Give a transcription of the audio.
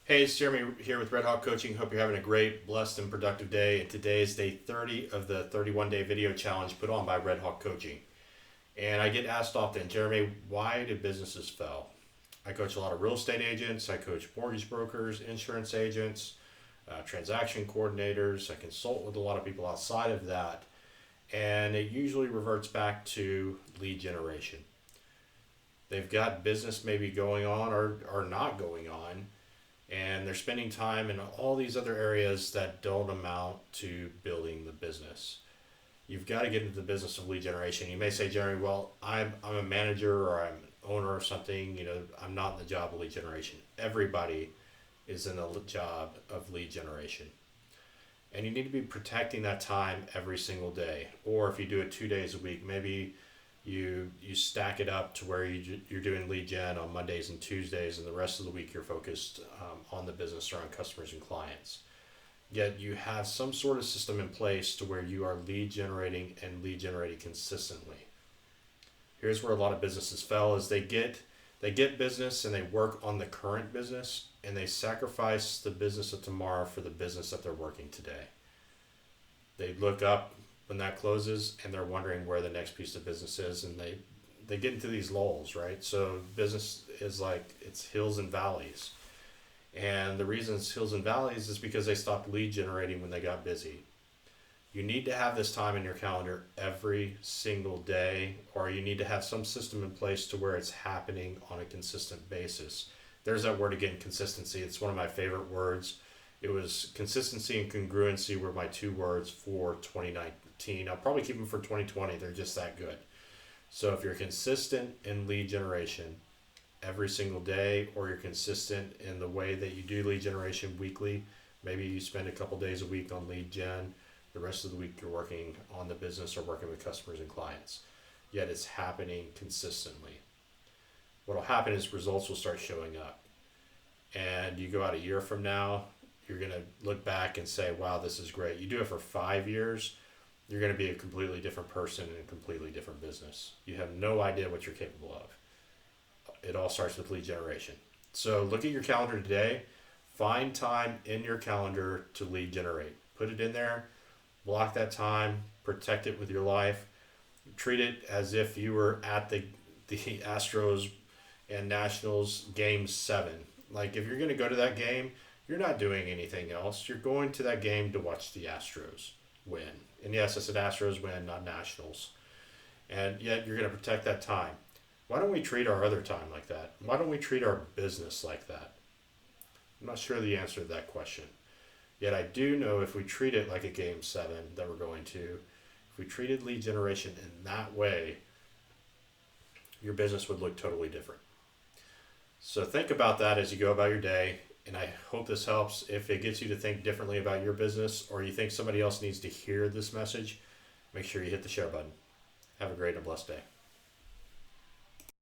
Hey, it's Jeremy here with Red Hawk Coaching. Hope you're having a great, blessed, and productive day. And today is day 30 of the 31-day video challenge put on by Red Hawk Coaching. And I get asked often, Jeremy, why do businesses fail? I coach a lot of real estate agents. I coach mortgage brokers, insurance agents, transaction coordinators. I consult with a lot of people outside of that. And it usually reverts back to lead generation. They've got business maybe going on or not going on, and they're spending time in all these other areas that don't amount to building the business. You've got to get into the business of lead generation. You may say, Jeremy, well, I'm a manager or I'm an owner or something. I'm not in the job of lead generation. Everybody is in the job of lead generation. And you need to be protecting that time every single day. Or if you do it 2 days a week, maybe you stack it up to where you're doing lead gen on Mondays and Tuesdays, and the rest of the week you're focused on the business or on customers and clients. Yet you have some sort of system in place to where you are lead generating and lead generating consistently. Here's where a lot of businesses fail: is they get business and they work on the current business, and they sacrifice the business of tomorrow for the business that they're working today. They look up when that closes and they're wondering where the next piece of business is, and they get into these lulls, right? So business is like, it's hills and valleys. And the reason it's hills and valleys is because they stopped lead generating when they got busy. You need to have this time in your calendar every single day, or you need to have some system in place to where it's happening on a consistent basis. There's that word again, consistency. It's one of my favorite words. It was consistency and congruency were my two words for 2019. I'll probably keep them for 2020. They're just that good. So if you're consistent in lead generation every single day, or you're consistent in the way that you do lead generation weekly, maybe you spend a couple days a week on lead gen, the rest of the week you're working on the business or working with customers and clients, yet it's happening consistently. What will happen is results will start showing up. And you go out a year from now, you're going to look back and say, wow, this is great. You do it for 5 years, you're going to be a completely different person in a completely different business. You have no idea what you're capable of. It all starts with lead generation. So look at your calendar today. Find time in your calendar to lead generate. Put it in there. Block that time. Protect it with your life. Treat it as if you were at the Astros and Nationals game 7. Like, if you're going to go to that game, you're not doing anything else. You're going to that game to watch the Astros win. And yes, I said Astros win, not Nationals. And yet you're going to protect that time. Why don't we treat our other time like that? Why don't we treat our business like that? I'm not sure the answer to that question. Yet I do know if we treat it like a game 7 that we're going to, if we treated lead generation in that way, your business would look totally different. So think about that as you go about your day, and I hope this helps. If it gets you to think differently about your business, or you think somebody else needs to hear this message, make sure you hit the share button. Have a great and blessed day.